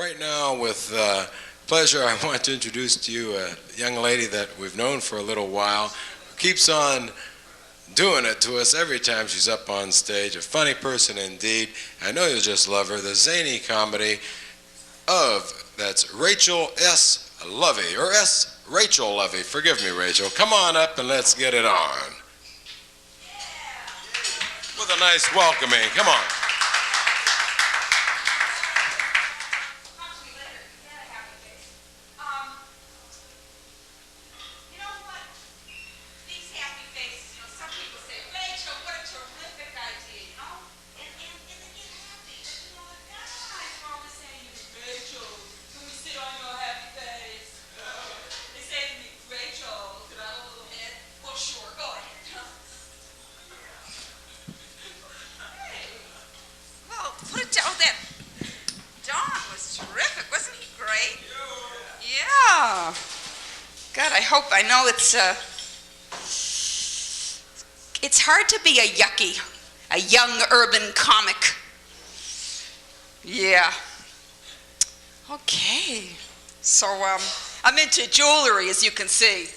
Right now, with pleasure, I want to introduce to you a young lady that we've known for a little while, who keeps on doing it to us every time she's up on stage. A funny person indeed. I know you'll just love her. The zany comedy that's Rachel S. Lovey, or Rachel Lovey. Forgive me, Rachel. Come on up and let's get it on. With a nice welcoming. Come on. I know it's hard to be a yucky, a young urban comic. Yeah. Okay. So I'm into jewelry, as you can see.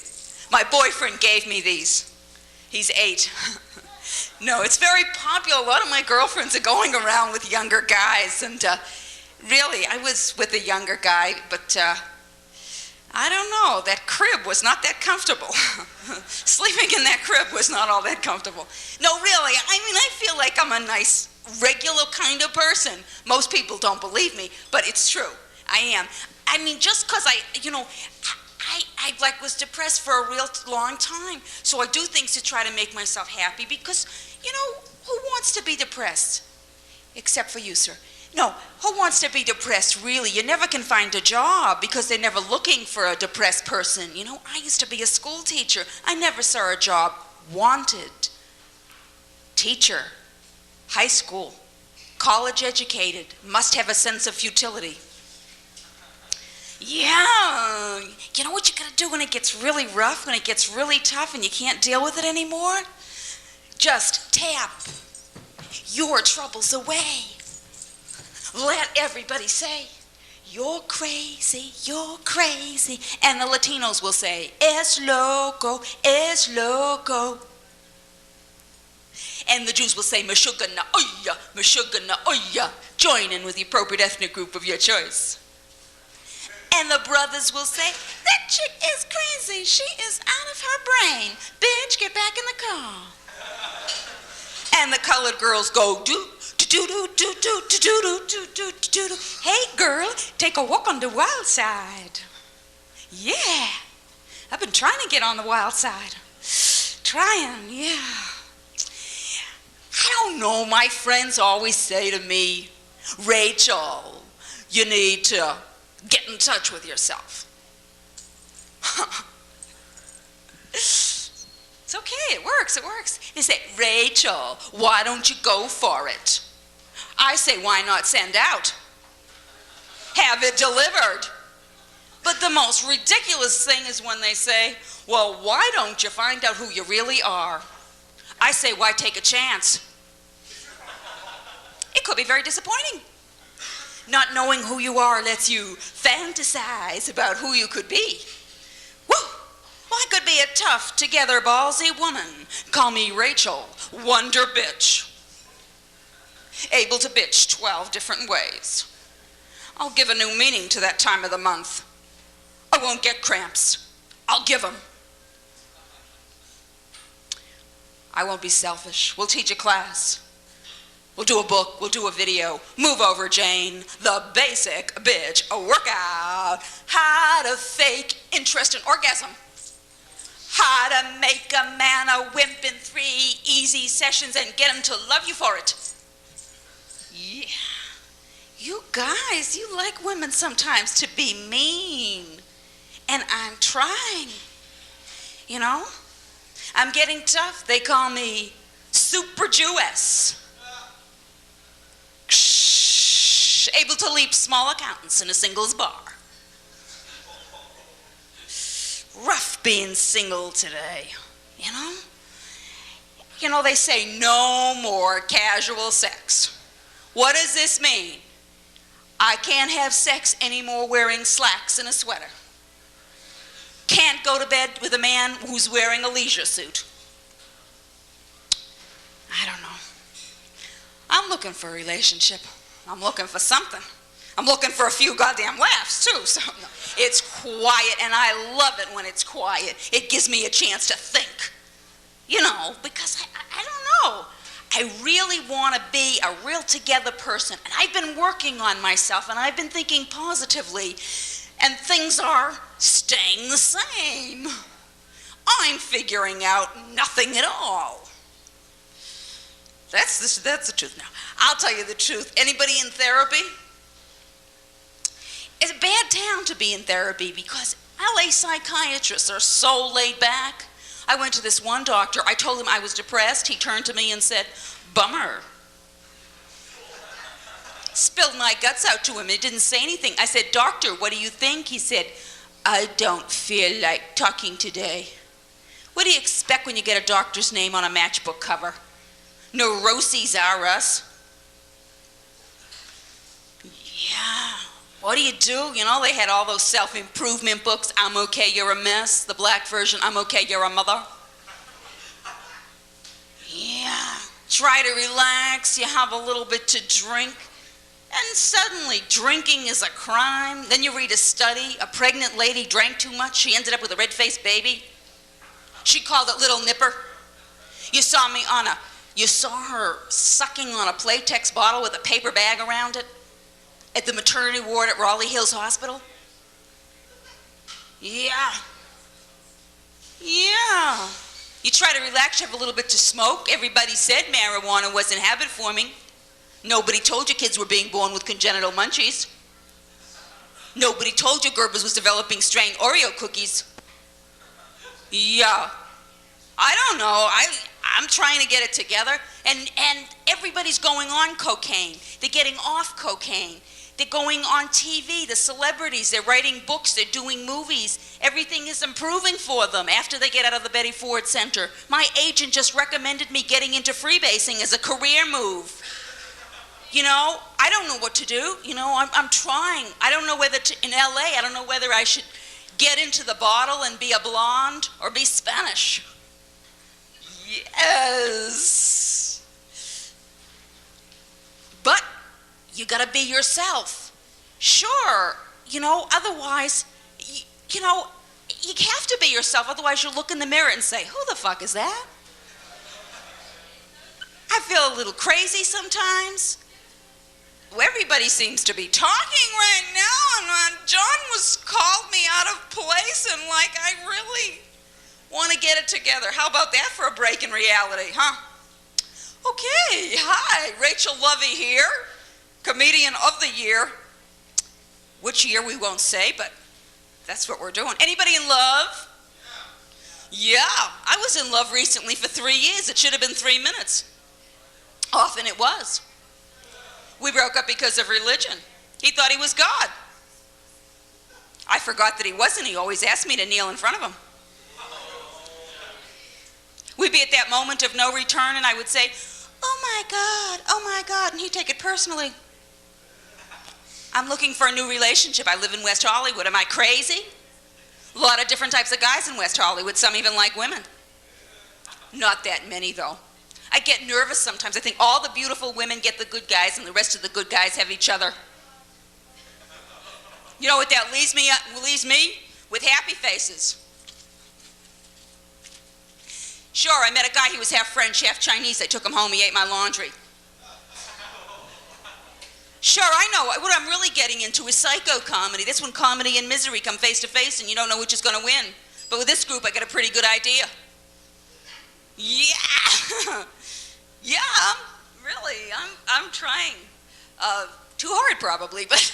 My boyfriend gave me these. He's 8. No, it's very popular. A lot of my girlfriends are going around with younger guys, and really, I was with a younger guy, but I don't know, that crib was not that comfortable. Sleeping in that crib was not all that comfortable. No, really, I feel like I'm a nice, regular kind of person. Most people don't believe me, but it's true. I am. Just because I was depressed for a real long time. So I do things to try to make myself happy because, who wants to be depressed? Except for you, sir. No, who wants to be depressed, really? You never can find a job because they're never looking for a depressed person. I used to be a school teacher. I never saw a job wanted. Teacher, high school, college educated, must have a sense of futility. Yeah, you know what you gotta do when it gets really rough, when it gets really tough and you can't deal with it anymore? Just tap your troubles away. Let everybody say, you're crazy, you're crazy. And the Latinos will say, es loco, es loco. And the Jews will say, meshuggah na'oya. Join in with the appropriate ethnic group of your choice. And the brothers will say, that chick is crazy, she is out of her brain. Bitch, get back in the car. And the colored girls go, do. Hey, girl, take a walk on the wild side. Yeah, I've been trying to get on the wild side. Trying, yeah. I don't know, my friends always say to me, Rachel, you need to get in touch with yourself. It's okay, it works. They say, Rachel, why don't you go for it? I say, why not send out? Have it delivered. But the most ridiculous thing is when they say, well, why don't you find out who you really are? I say, why take a chance? It could be very disappointing. Not knowing who you are lets you fantasize about who you could be. Woo! Well, I could be a tough, together, ballsy woman. Call me Rachel, Wonder Bitch. Able to bitch 12 different ways. I'll give a new meaning to that time of the month. I won't get cramps. I'll give them. I won't be selfish. We'll teach a class. We'll do a book. We'll do a video. Move over, Jane. The basic bitch workout. How to fake interest in orgasm. How to make a man a wimp in 3 easy sessions and get him to love you for it. Yeah. You guys, you like women sometimes to be mean. And I'm trying. I'm getting tough. They call me Super Jewess. Able to leap small accountants in a singles bar. Rough being single today, they say no more casual sex. What does this mean? I can't have sex anymore wearing slacks and a sweater. Can't go to bed with a man who's wearing a leisure suit. I don't know. I'm looking for a relationship. I'm looking for something. I'm looking for a few goddamn laughs, too. So it's quiet, and I love it when it's quiet. It gives me a chance to think. You know, because I don't know. I really want to be a real together person. And I've been working on myself, and I've been thinking positively. And things are staying the same. I'm figuring out nothing at all. That's the truth now. I'll tell you the truth. Anybody in therapy? It's a bad town to be in therapy because LA psychiatrists are so laid back. I went to this one doctor. I told him I was depressed. He turned to me and said, "Bummer." Spilled my guts out to him. He didn't say anything. I said, "Doctor, what do you think?" He said, "I don't feel like talking today." What do you expect when you get a doctor's name on a matchbook cover? Neuroses are us. Yeah. What do? You know, they had all those self-improvement books. I'm okay, you're a mess. The black version, I'm okay, you're a mother. Yeah. Try to relax. You have a little bit to drink. And suddenly, drinking is a crime. Then you read a study. A pregnant lady drank too much. She ended up with a red-faced baby. She called it Little Nipper. You saw her sucking on a Playtex bottle with a paper bag around it at the maternity ward at Raleigh Hills Hospital. Yeah. You try to relax, you have a little bit to smoke. Everybody said marijuana wasn't habit forming. Nobody told you kids were being born with congenital munchies. Nobody told you Gerber's was developing strained Oreo cookies. Yeah. I don't know. I'm trying to get it together. And everybody's going on cocaine. They're getting off cocaine. They're going on TV. The celebrities, they're writing books. They're doing movies. Everything is improving for them after they get out of the Betty Ford Center. My agent just recommended me getting into freebasing as a career move. You know, I don't know what to do. You know, I'm trying. I don't know whether in LA, I don't know whether I should get into the bottle and be a blonde or be Spanish. Yes. But you gotta be yourself. Sure, you know, otherwise, you know, you have to be yourself, otherwise you'll look in the mirror and say, who the fuck is that? I feel a little crazy sometimes. Everybody seems to be talking right now, and John called me out of place, and like I really want to get it together. How about that for a break in reality, huh? Okay, hi, Rachel Lovey here, Comedian of the Year. Which year we won't say, but that's what we're doing. Anybody in love? Yeah, I was in love recently for 3 years. It should have been 3 minutes. Often it was. We broke up because of religion. He thought he was God. I forgot that he wasn't. He always asked me to kneel in front of him. We'd be at that moment of no return, and I would say, oh my God, and he'd take it personally. I'm looking for a new relationship. I live in West Hollywood. Am I crazy? A lot of different types of guys in West Hollywood, some even like women. Not that many, though. I get nervous sometimes. I think all the beautiful women get the good guys, and the rest of the good guys have each other. You know what that leaves me with? Happy faces. Sure, I met a guy, he was half French, half Chinese. I took him home, he ate my laundry. Sure, I know, what I'm really getting into is psycho comedy. That's when comedy and misery come face to face and you don't know which is going to win. But with this group, I got a pretty good idea. Yeah, yeah, really, I'm trying. Too hard probably, but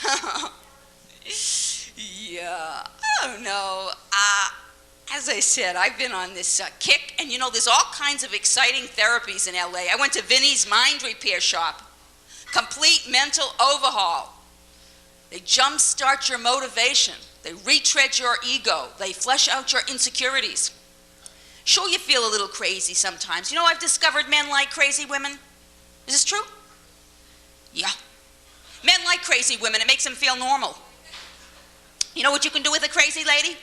yeah, I don't know. As I said, I've been on this kick, and you know, there's all kinds of exciting therapies in LA. I went to Vinny's Mind Repair Shop. Complete mental overhaul. They jumpstart your motivation. They retread your ego. They flesh out your insecurities. Sure, you feel a little crazy sometimes. You know, I've discovered men like crazy women. Is this true? Yeah. Men like crazy women. It makes them feel normal. You know what you can do with a crazy lady?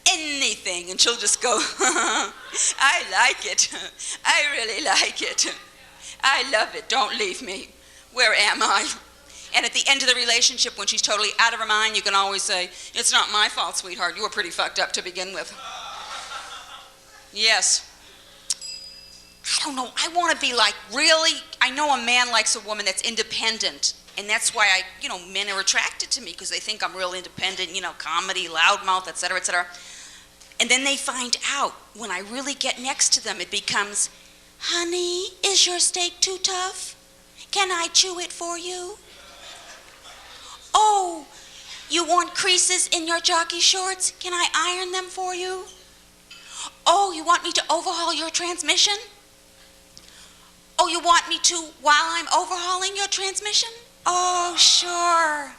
Anything. And she'll just go, I like it. I really like it. I love it. Don't leave me. Where am I? And at the end of the relationship, when she's totally out of her mind, you can always say, it's not my fault, sweetheart. You were pretty fucked up to begin with. Yes. I don't know. I want to be like, really, I know a man likes a woman that's independent. And that's why men are attracted to me, because they think I'm real independent, comedy, loudmouth, et cetera, et cetera. And then they find out, when I really get next to them, it becomes, honey, is your steak too tough? Can I chew it for you? Oh, you want creases in your jockey shorts? Can I iron them for you? Oh, you want me to overhaul your transmission? Oh, you want me to while I'm overhauling your transmission? Oh, sure.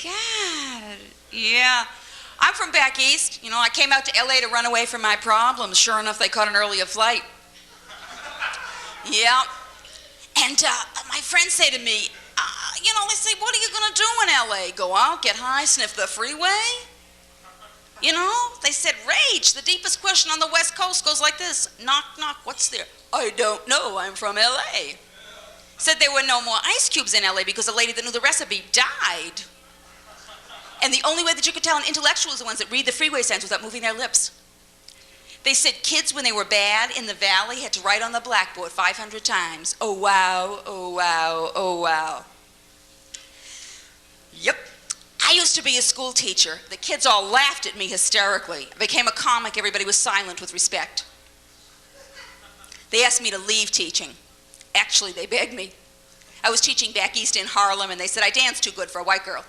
God, yeah. I'm from back east. I came out to LA to run away from my problems. Sure enough, they caught an earlier flight. Yeah. And my friends say to me, they say, what are you going to do in LA? Go out, get high, sniff the freeway? They said, rage. The deepest question on the West Coast goes like this. Knock, knock, what's there? I don't know, I'm from LA. Said there were no more ice cubes in LA because the lady that knew the recipe died. And the only way that you could tell an intellectual is the ones that read the freeway signs without moving their lips. They said kids, when they were bad in the valley, had to write on the blackboard 500 times, oh wow, oh wow, oh wow. Yep. I used to be a school teacher. The kids all laughed at me hysterically. I became a comic. Everybody was silent with respect. They asked me to leave teaching. Actually, they begged me. I was teaching back east in Harlem, and they said I danced too good for a white girl.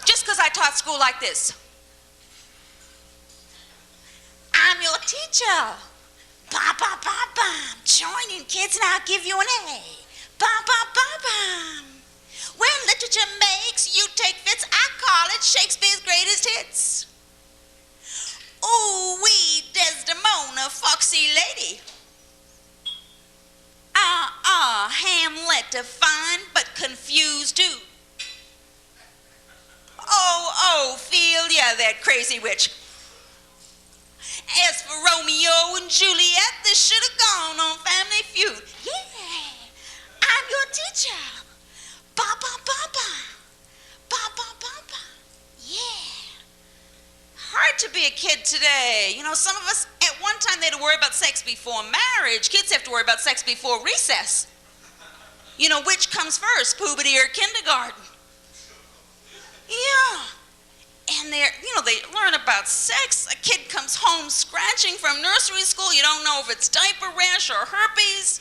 Just because I taught school like this. I'm your teacher. Ba ba ba bam. Join in, kids, and I'll give you an A. Ba ba ba bam. When literature makes you take fits, I call it Shakespeare's greatest hits. Ooh wee, Desdemona, foxy lady. Hamlet, a fine but confused too. Oh, Ophelia, that crazy witch. As for Romeo and Juliet, they should have gone on Family Feud. Yeah, I'm your teacher. Ba ba ba ba. Ba ba ba ba. Yeah. Hard to be a kid today. Some of us, at one time they had to worry about sex before marriage. Kids have to worry about sex before recess. Which comes first, puberty or kindergarten? Yeah. And they learn about sex. A kid comes home scratching from nursery school. You don't know if it's diaper rash or herpes.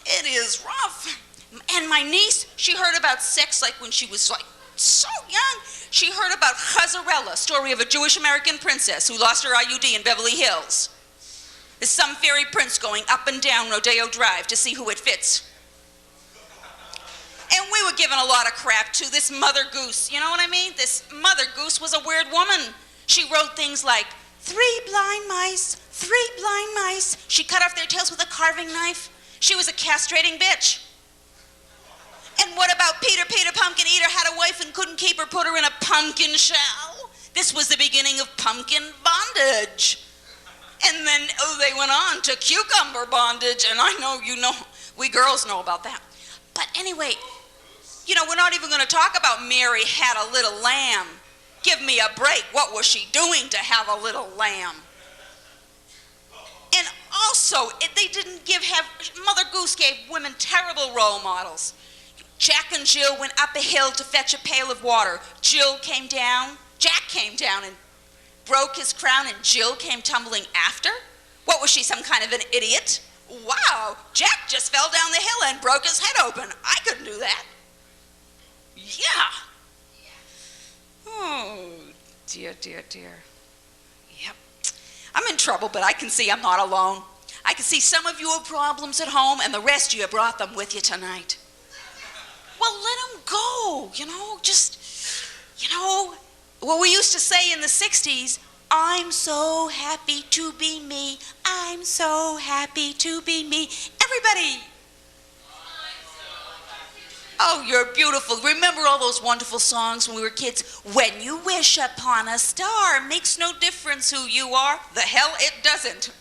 It is rough. And my niece, she heard about sex when she was so young. She heard about Chazarella, story of a Jewish American princess who lost her IUD in Beverly Hills. There's some fairy prince going up and down Rodeo Drive to see who it fits. And we were given a lot of crap too. This Mother Goose, you know what I mean? This Mother Goose was a weird woman. She wrote things like, 3 blind mice, 3 blind mice. She cut off their tails with a carving knife. She was a castrating bitch. And what about Peter Pumpkin Eater had a wife and couldn't keep her, put her in a pumpkin shell? This was the beginning of pumpkin bondage. And then they went on to cucumber bondage, and I know we girls know about that. But anyway, we're not even going to talk about Mary had a little lamb. Give me a break. What was she doing to have a little lamb? And also, Mother Goose gave women terrible role models. Jack and Jill went up a hill to fetch a pail of water. Jack came down and broke his crown, and Jill came tumbling after? What was she, some kind of an idiot? Wow, Jack just fell down the hill and broke his head open. I couldn't do that. Yeah. Oh, dear, dear, dear. Yep. I'm in trouble, but I can see I'm not alone. I can see some of you have problems at home, and the rest of you brought them with you tonight. Well, let them go, what we used to say in the 60s, I'm so happy to be me. I'm so happy to be me. Everybody. Oh, you're beautiful. Remember all those wonderful songs when we were kids? When you wish upon a star, makes no difference who you are. The hell it doesn't.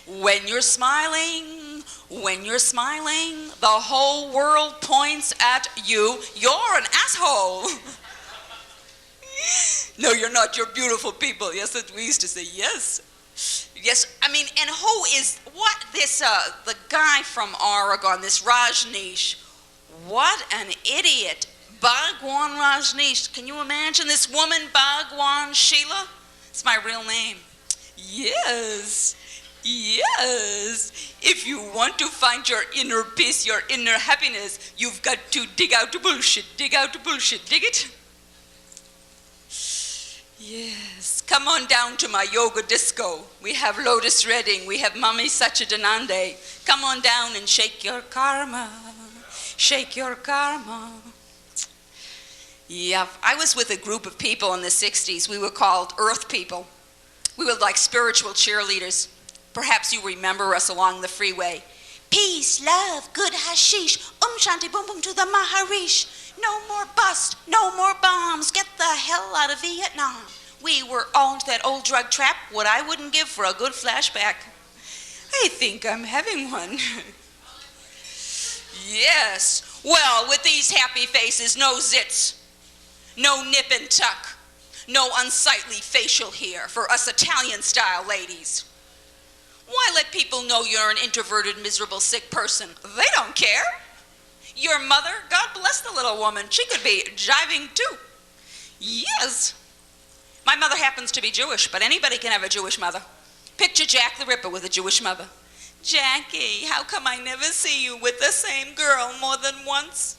When you're smiling, the whole world points at you. You're an asshole. No, you're not. You're beautiful people. Yes, that we used to say yes. Yes, I mean, and who is, what, this, the guy from Oregon, this Rajneesh, what an idiot. Bhagwan Rajneesh. Can you imagine this woman, Bhagwan Sheila? It's my real name. Yes. Yes. If you want to find your inner peace, your inner happiness, you've got to dig out the bullshit. Dig out the bullshit. Dig it? Yes. Come on down to my yoga disco. We have Lotus Redding. We have Mami Sachidanande. Come on down and shake your karma. Shake your karma. Yeah, I was with a group of people in the 60s. We were called Earth People. We were like spiritual cheerleaders. Perhaps you remember us along the freeway. Peace, love, good hashish, shanti boom boom to the Maharish. No more bust, no more bombs, get the hell out of Vietnam. We were on that old drug trap, what I wouldn't give for a good flashback. I think I'm having one. Yes, well, with these happy faces, no zits, no nip and tuck, no unsightly facial hair for us Italian-style ladies. Why let people know you're an introverted, miserable, sick person? They don't care. Your mother, God bless the little woman, she could be jiving too. Yes. My mother happens to be Jewish, but anybody can have a Jewish mother. Picture Jack the Ripper with a Jewish mother. Jackie, how come I never see you with the same girl more than once?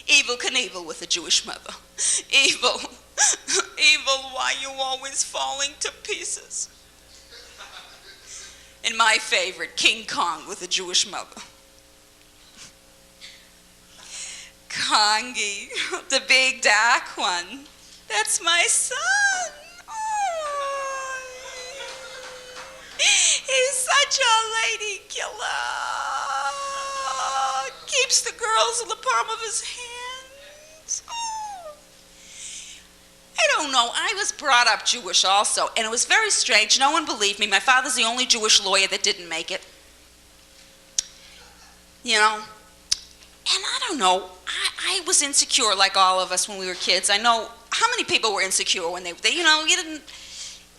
Evel Knievel with a Jewish mother. Evil, evil, why you always falling to pieces? And my favorite, King Kong with a Jewish mother. Kongi, the big dark one. That's my son. Oh. He's such a lady killer. Keeps the girls in the palm of his hands. Oh. I don't know. I was brought up Jewish also, and it was very strange. No one believed me. My father's the only Jewish lawyer that didn't make it. You know? And I don't know. I was insecure like all of us when we were kids. I know how many people were insecure when they you know, you didn't,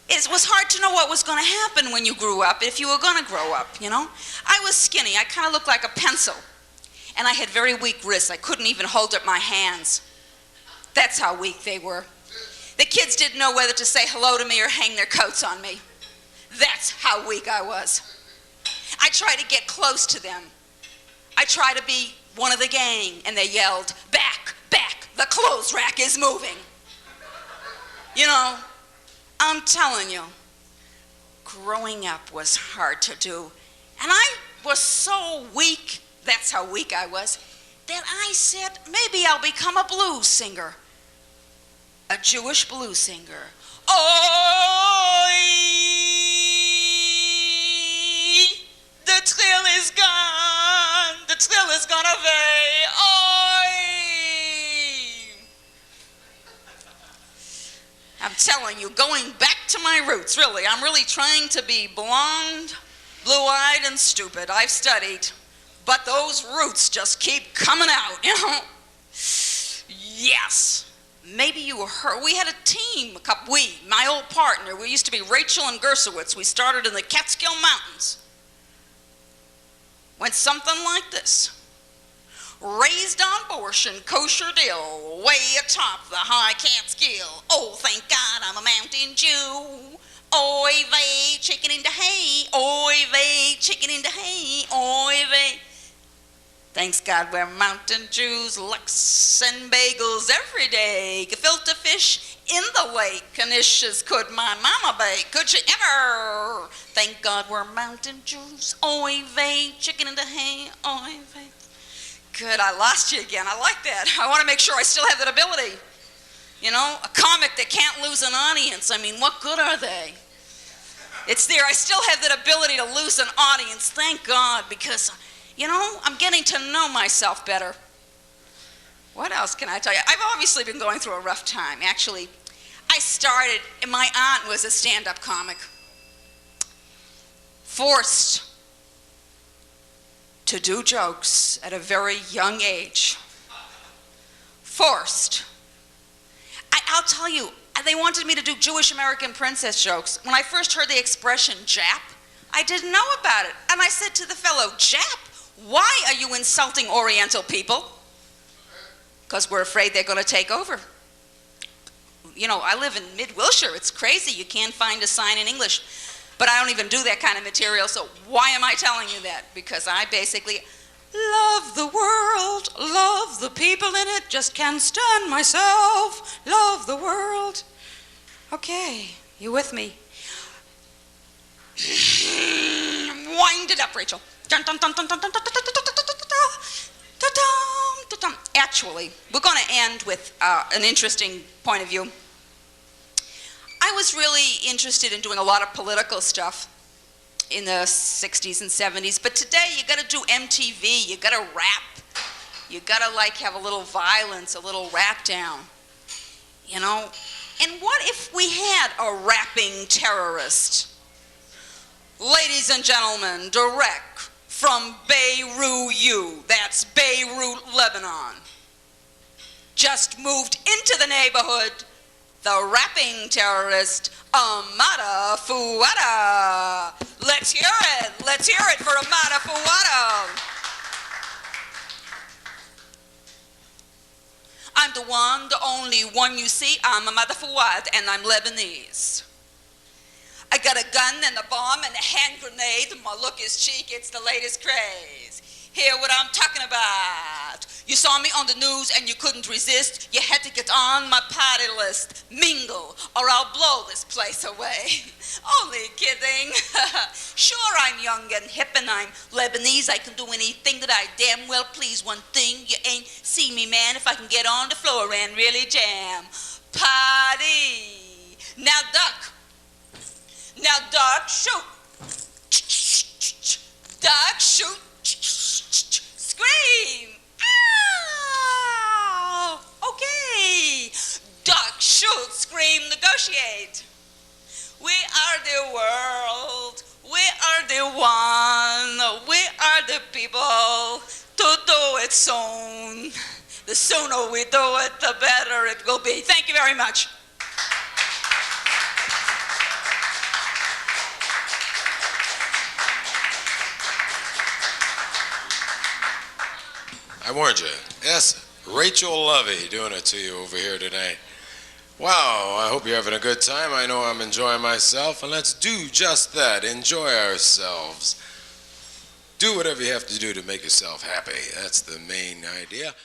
it was hard to know what was going to happen when you grew up, if you were going to grow up, you know? I was skinny. I kind of looked like a pencil. And I had very weak wrists. I couldn't even hold up my hands. That's how weak they were. The kids didn't know whether to say hello to me or hang their coats on me. That's how weak I was. I tried to get close to them. I tried to be one of the gang, and they yelled, "Back, back, the clothes rack is moving." You know, I'm telling you, growing up was hard to do. And I was so weak, that's how weak I was, that I said, maybe I'll become a blues singer. A Jewish blues singer. Oi! The thrill is gone. The thrill is gone away. Oi! I'm telling you, going back to my roots, really. I'm really trying to be blonde, blue-eyed, and stupid. I've studied. But those roots just keep coming out, you know? Yes. Maybe you heard, we had a team, my old partner, we used to be Rachel and Gersowitz. We started in the Catskill Mountains. Went something like this. Raised on abortion, kosher dill, way atop the high Catskill. Oh, thank God I'm a mountain Jew. Oy vey, chicken in the hay. Oy vey, chicken in the hay. Oy vey. Thanks God we're mountain Jews, Lux and bagels every day. Gefilte fish in the lake, Kanishas could my mama bake. Could she ever? Thank God we're mountain Jews. Oy vey, chicken in the hay. Oy vey. Good, I lost you again. I like that. I want to make sure I still have that ability. You know, a comic that can't lose an audience. I mean, what good are they? It's there. I still have that ability to lose an audience, thank God, because, you know, I'm getting to know myself better. What else can I tell you? I've obviously been going through a rough time. Actually, I started, and my aunt was a stand-up comic. Forced to do jokes at a very young age. Forced. I'll tell you, they wanted me to do Jewish American princess jokes. When I first heard the expression Jap, I didn't know about it. And I said to the fellow, Jap? Why are you insulting Oriental people? Because we're afraid they're going to take over. You know, I live in mid-Wilshire. It's crazy. You can't find a sign in English. But I don't even do that kind of material, so why am I telling you that? Because I basically love the world, love the people in it, just can't stand myself, love the world. Okay, you with me? Wind it up, Rachel. Actually, we're going to end with an interesting point of view. I was really interested in doing a lot of political stuff in the 60s and 70s, but today you got to do MTV, you got to rap, you got to like have a little violence, a little rap down, you know? And what if we had a rapping terrorist? Ladies and gentlemen, direct from Beirut, that's Beirut, Lebanon, just moved into the neighborhood, the rapping terrorist, Amada Fuada. Let's hear it for Amada Fuada. I'm the one, the only one you see. I'm Amada Fuad, and I'm Lebanese. I got a gun and a bomb and a hand grenade. My look is chic, it's the latest craze. Hear what I'm talking about. You saw me on the news and you couldn't resist. You had to get on my party list. Mingle, or I'll blow this place away. Only kidding. Sure, I'm young and hip and I'm Lebanese. I can do anything that I damn well please. One thing, you ain't see me, man, if I can get on the floor and really jam. Party. Now duck. Now duck, shoot. Duck, shoot. Scream! Ow! Okay! Duck, shoot, scream, negotiate. We are the world. We are the one. We are the people to do it soon. The sooner we do it, the better it will be. Thank you very much. I warned you. Yes, Rachel Lovey doing it to you over here tonight. Wow, I hope you're having a good time. I know I'm enjoying myself, and let's do just that. Enjoy ourselves. Do whatever you have to do to make yourself happy. That's the main idea.